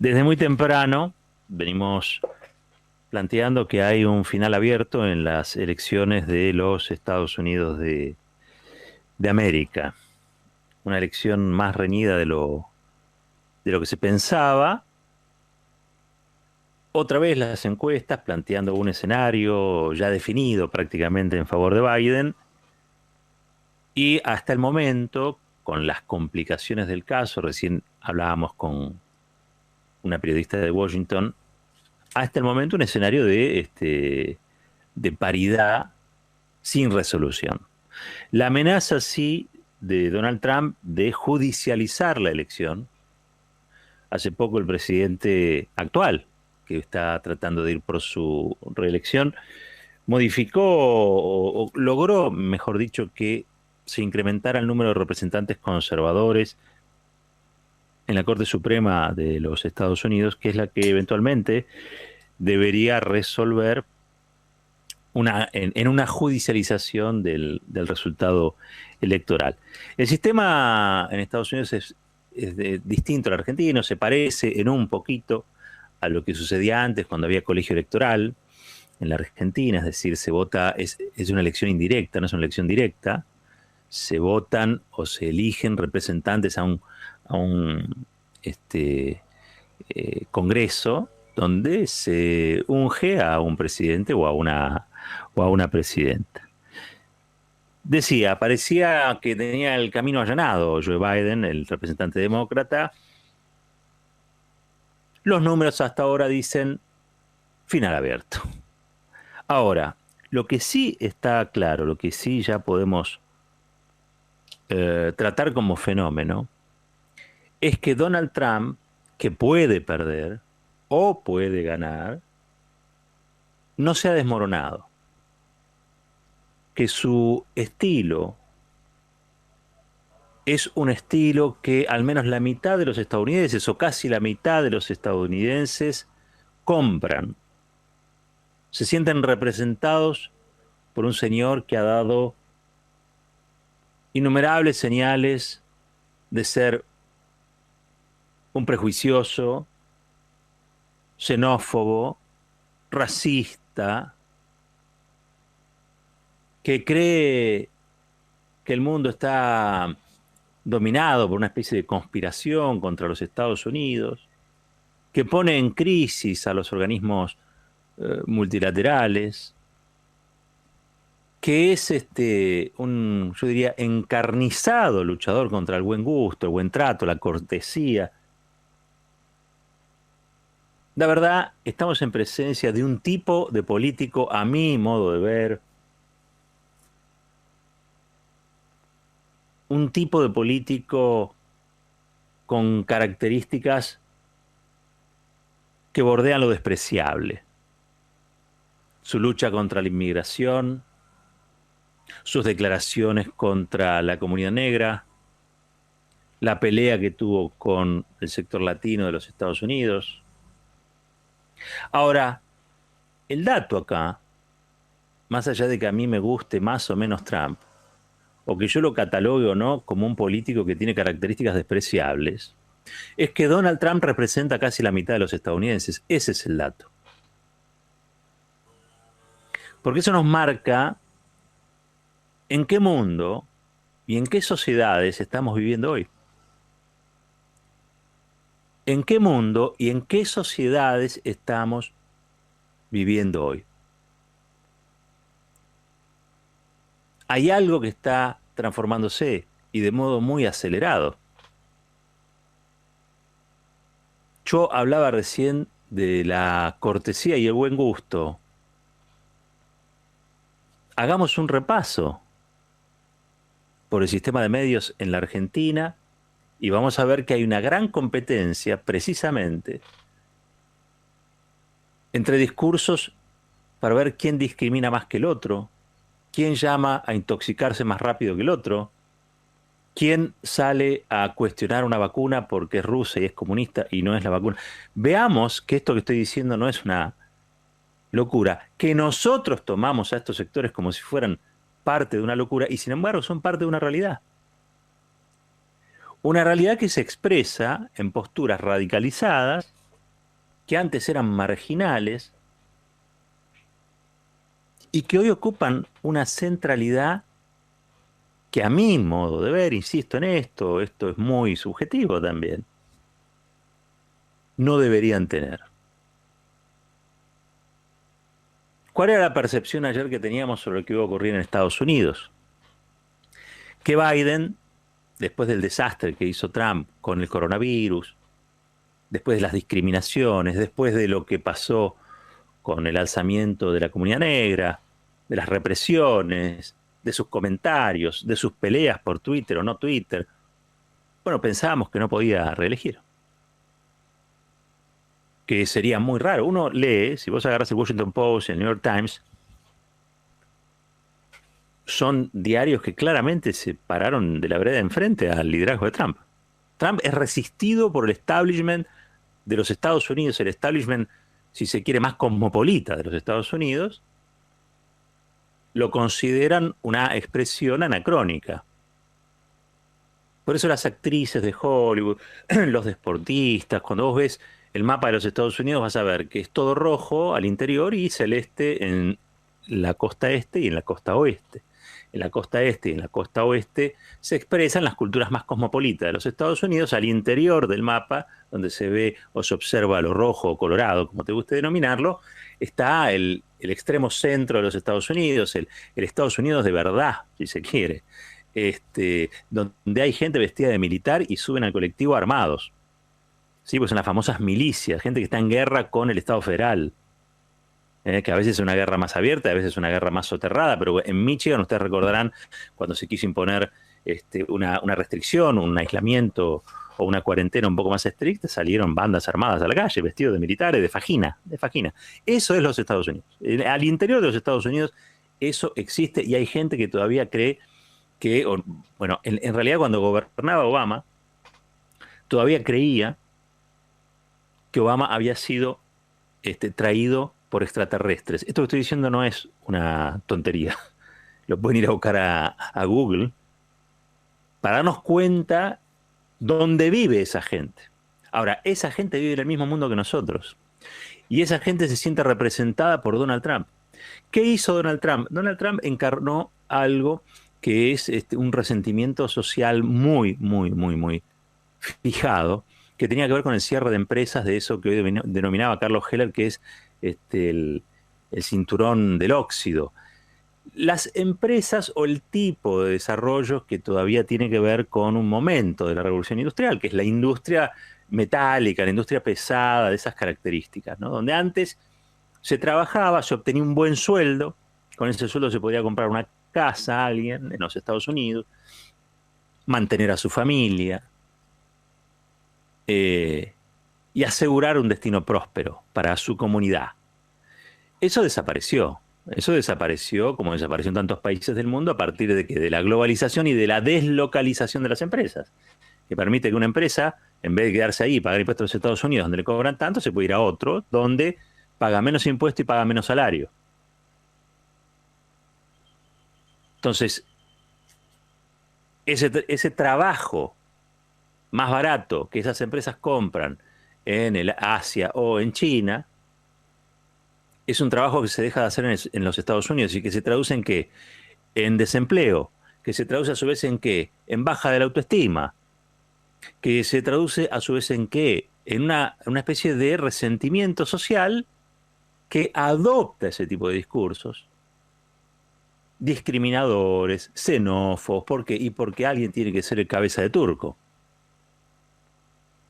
Desde muy temprano venimos planteando que hay un final abierto en las elecciones de los Estados Unidos de América. Una elección más reñida de lo que se pensaba. Otra vez las encuestas planteando un escenario ya definido prácticamente en favor de Biden. Y hasta el momento, con las complicaciones del caso, recién hablábamos con una periodista de Washington, hasta el momento un escenario de paridad sin resolución. La amenaza, sí, de Donald Trump de judicializar la elección. Hace poco el presidente actual, que está tratando de ir por su reelección, modificó o logró, mejor dicho, que se incrementara el número de representantes conservadores en la Corte Suprema de los Estados Unidos, que es la que eventualmente debería resolver en una judicialización del resultado electoral. El sistema en Estados Unidos es distinto al argentino, se parece en un poquito a lo que sucedía antes cuando había colegio electoral en la Argentina, es decir, se vota, es una elección indirecta, no es una elección directa, se votan o se eligen representantes a un congreso donde se unge a un presidente o a una presidenta. Decía, parecía que tenía el camino allanado Joe Biden, el representante demócrata. Los números hasta ahora dicen final abierto. Ahora, lo que sí está claro, lo que sí ya podemos tratar como fenómeno, es que Donald Trump, que puede perder o puede ganar, no se ha desmoronado. Que su estilo es un estilo que al menos la mitad de los estadounidenses, o casi la mitad de los estadounidenses, compran. Se sienten representados por un señor que ha dado innumerables señales de ser un prejuicioso, xenófobo, racista, que cree que el mundo está dominado por una especie de conspiración contra los Estados Unidos, que pone en crisis a los organismos multilaterales, que es yo diría, encarnizado luchador contra el buen gusto, el buen trato, la cortesía. La verdad, estamos en presencia de un tipo de político, a mi modo de ver, un tipo de político con características que bordean lo despreciable. Su lucha contra la inmigración, sus declaraciones contra la comunidad negra, la pelea que tuvo con el sector latino de los Estados Unidos. Ahora, el dato acá, más allá de que a mí me guste más o menos Trump, o que yo lo catalogue o no como un político que tiene características despreciables, es que Donald Trump representa casi la mitad de los estadounidenses. Ese es el dato. Porque eso nos marca en qué mundo y en qué sociedades estamos viviendo hoy. ¿En qué mundo y en qué sociedades estamos viviendo hoy? Hay algo que está transformándose y de modo muy acelerado. Yo hablaba recién de la cortesía y el buen gusto. Hagamos un repaso por el sistema de medios en la Argentina y vamos a ver que hay una gran competencia precisamente entre discursos para ver quién discrimina más que el otro, quién llama a intoxicarse más rápido que el otro, quién sale a cuestionar una vacuna porque es rusa y es comunista y no es la vacuna. Veamos que esto que estoy diciendo no es una locura, que nosotros tomamos a estos sectores como si fueran parte de una locura y sin embargo son parte de una realidad. Una realidad que se expresa en posturas radicalizadas que antes eran marginales y que hoy ocupan una centralidad que a mi modo de ver, insisto en esto es muy subjetivo también, no deberían tener. ¿Cuál era la percepción ayer que teníamos sobre lo que iba a ocurrir en Estados Unidos? Que Biden, después del desastre que hizo Trump con el coronavirus, después de las discriminaciones, después de lo que pasó con el alzamiento de la comunidad negra, de las represiones, de sus comentarios, de sus peleas por Twitter o no Twitter, bueno, pensábamos que no podía reelegir. Que sería muy raro. Uno lee, si vos agarras el Washington Post, el New York Times, son diarios que claramente se pararon de la vereda enfrente al liderazgo de Trump. Trump es resistido por el establishment de los Estados Unidos, el establishment, si se quiere, más cosmopolita de los Estados Unidos, lo consideran una expresión anacrónica. Por eso las actrices de Hollywood, los deportistas, cuando vos ves el mapa de los Estados Unidos vas a ver que es todo rojo al interior y celeste en la costa este y en la costa oeste. En la costa este y en la costa oeste se expresan las culturas más cosmopolitas de los Estados Unidos. Al interior del mapa, donde se ve o se observa lo rojo o colorado, como te guste denominarlo, está el extremo centro de los Estados Unidos, el Estados Unidos de verdad, si se quiere, donde hay gente vestida de militar y suben al colectivo armados. Sí, pues son las famosas milicias, gente que está en guerra con el Estado federal. Que a veces es una guerra más abierta, a veces es una guerra más soterrada, pero en Michigan ustedes recordarán cuando se quiso imponer una restricción, un aislamiento o una cuarentena un poco más estricta, salieron bandas armadas a la calle, vestidos de militares, de fajina, de fajina. Eso es los Estados Unidos. Al interior de los Estados Unidos eso existe y hay gente que todavía cree que, bueno, en realidad cuando gobernaba Obama, todavía creía que Obama había sido traído por extraterrestres. Esto que estoy diciendo no es una tontería. Lo pueden ir a buscar a Google para darnos cuenta dónde vive esa gente. Ahora, esa gente vive en el mismo mundo que nosotros. Y esa gente se siente representada por Donald Trump. ¿Qué hizo Donald Trump? Donald Trump encarnó algo que es un resentimiento social muy, muy, muy, muy fijado, que tenía que ver con el cierre de empresas de eso que hoy denominaba Carlos Heller, que es el cinturón del óxido. Las empresas o el tipo de desarrollo que todavía tiene que ver con un momento de la revolución industrial, que es la industria metálica, la industria pesada, de esas características, ¿no? Donde antes se trabajaba, se obtenía un buen sueldo, con ese sueldo se podía comprar una casa a alguien en los Estados Unidos, mantener a su familia, y asegurar un destino próspero para su comunidad. Eso desapareció. Eso desapareció, como desapareció en tantos países del mundo, a partir de la globalización y de la deslocalización de las empresas, que permite que una empresa, en vez de quedarse ahí y pagar impuestos en los Estados Unidos, donde le cobran tanto, se puede ir a otro, donde paga menos impuesto y paga menos salario. Entonces, ese trabajo más barato que esas empresas compran en el Asia o en China, es un trabajo que se deja de hacer en los Estados Unidos y que se traduce en qué? En desempleo, que se traduce a su vez en qué? En baja de la autoestima, que se traduce a su vez en qué? En una especie de resentimiento social que adopta ese tipo de discursos discriminadores, xenófobos, ¿por qué? Y porque alguien tiene que ser el cabeza de turco.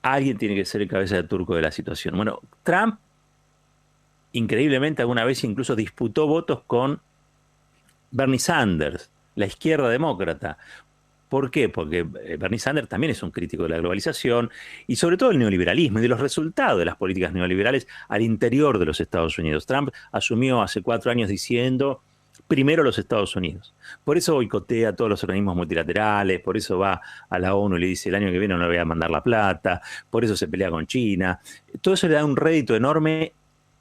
Alguien tiene que ser el cabeza de turco de la situación. Bueno, Trump, increíblemente, alguna vez incluso disputó votos con Bernie Sanders, la izquierda demócrata. ¿Por qué? Porque Bernie Sanders también es un crítico de la globalización y sobre todo el neoliberalismo y de los resultados de las políticas neoliberales al interior de los Estados Unidos. Trump asumió hace 4 años diciendo: primero los Estados Unidos. Por eso boicotea a todos los organismos multilaterales, por eso va a la ONU y le dice el año que viene no le voy a mandar la plata, por eso se pelea con China. Todo eso le da un rédito enorme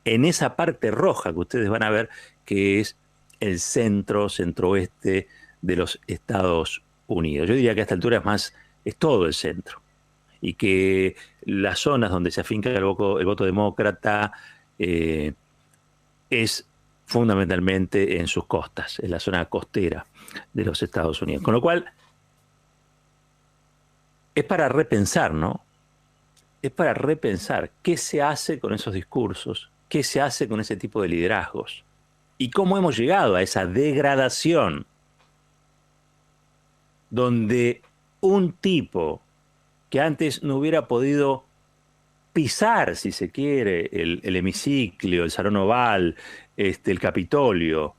en esa parte roja que ustedes van a ver, que es el centro-oeste de los Estados Unidos. Yo diría que a esta altura es todo el centro. y que las zonas donde se afinca el voto demócrata es fundamentalmente en sus costas, en la zona costera de los Estados Unidos. Con lo cual, es para repensar, ¿no? Es para repensar qué se hace con esos discursos, qué se hace con ese tipo de liderazgos y cómo hemos llegado a esa degradación donde un tipo que antes no hubiera podido pisar, si se quiere, el hemiciclo, el Salón Oval, el Capitolio,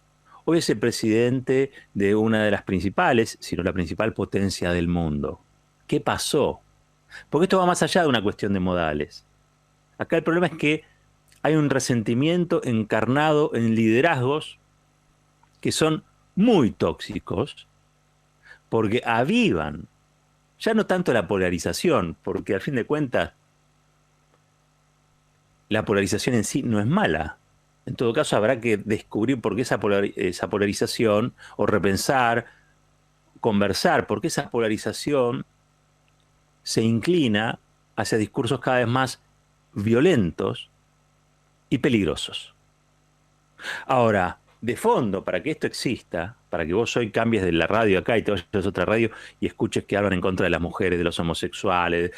hoy es el presidente de una de las principales, si no la principal potencia del mundo. ¿Qué pasó? Porque esto va más allá de una cuestión de modales. Acá el problema es que hay un resentimiento encarnado en liderazgos que son muy tóxicos porque avivan, ya no tanto la polarización, porque al fin de cuentas la polarización en sí no es mala. En todo caso habrá que descubrir por qué esa polarización, o repensar, conversar, por qué esa polarización se inclina hacia discursos cada vez más violentos y peligrosos. Ahora, de fondo, para que esto exista, para que vos hoy cambies de la radio acá y te vayas a otra radio y escuches que hablan en contra de las mujeres, de los homosexuales,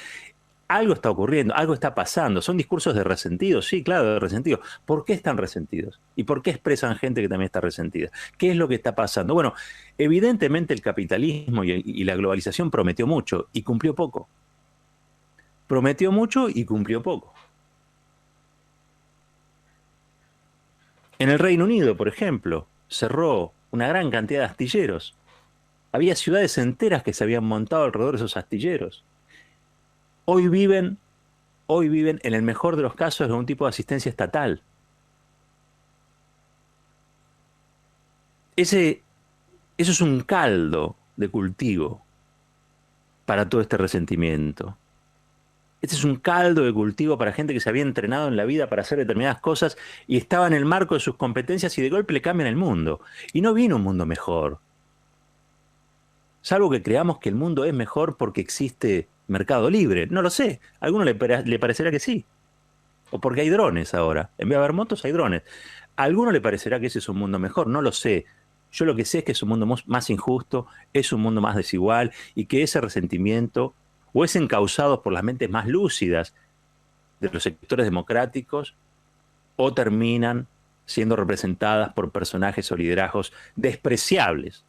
algo está ocurriendo, algo está pasando. Son discursos de resentidos, sí, claro, de resentidos. ¿Por qué están resentidos? ¿Y por qué expresan gente que también está resentida? ¿Qué es lo que está pasando? Bueno, evidentemente el capitalismo y la globalización prometió mucho y cumplió poco. Prometió mucho y cumplió poco. En el Reino Unido, por ejemplo, cerró una gran cantidad de astilleros. Había ciudades enteras que se habían montado alrededor de esos astilleros. Hoy viven, en el mejor de los casos, de un tipo de asistencia estatal. Eso es un caldo de cultivo para todo este resentimiento. Este es un caldo de cultivo para gente que se había entrenado en la vida para hacer determinadas cosas y estaba en el marco de sus competencias y de golpe le cambian el mundo. Y no viene un mundo mejor. Salvo que creamos que el mundo es mejor porque existe mercado libre. No lo sé. A alguno le parecerá que sí. O porque hay drones ahora. En vez de haber motos, hay drones. A alguno le parecerá que ese es un mundo mejor. No lo sé. Yo lo que sé es que es un mundo más injusto, es un mundo más desigual y que ese resentimiento o es encausado por las mentes más lúcidas de los sectores democráticos o terminan siendo representadas por personajes o liderazgos despreciables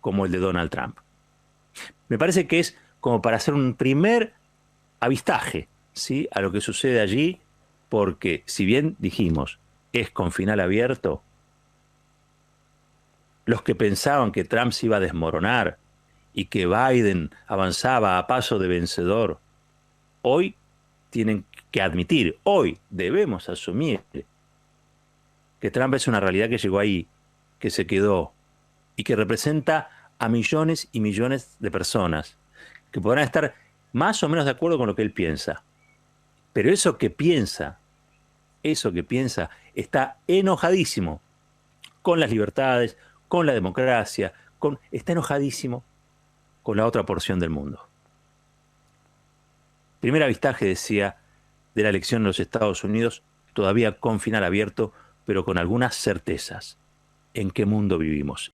como el de Donald Trump. Me parece que es como para hacer un primer avistaje, ¿sí?, a lo que sucede allí, porque si bien dijimos es con final abierto, los que pensaban que Trump se iba a desmoronar y que Biden avanzaba a paso de vencedor, hoy tienen que admitir, hoy debemos asumir que Trump es una realidad que llegó ahí, que se quedó y que representa a millones y millones de personas que podrán estar más o menos de acuerdo con lo que él piensa. Pero eso que piensa, está enojadísimo con las libertades, con la democracia, está enojadísimo con la otra porción del mundo. Primer avistaje, decía, de la elección en los Estados Unidos, todavía con final abierto, pero con algunas certezas. ¿En qué mundo vivimos?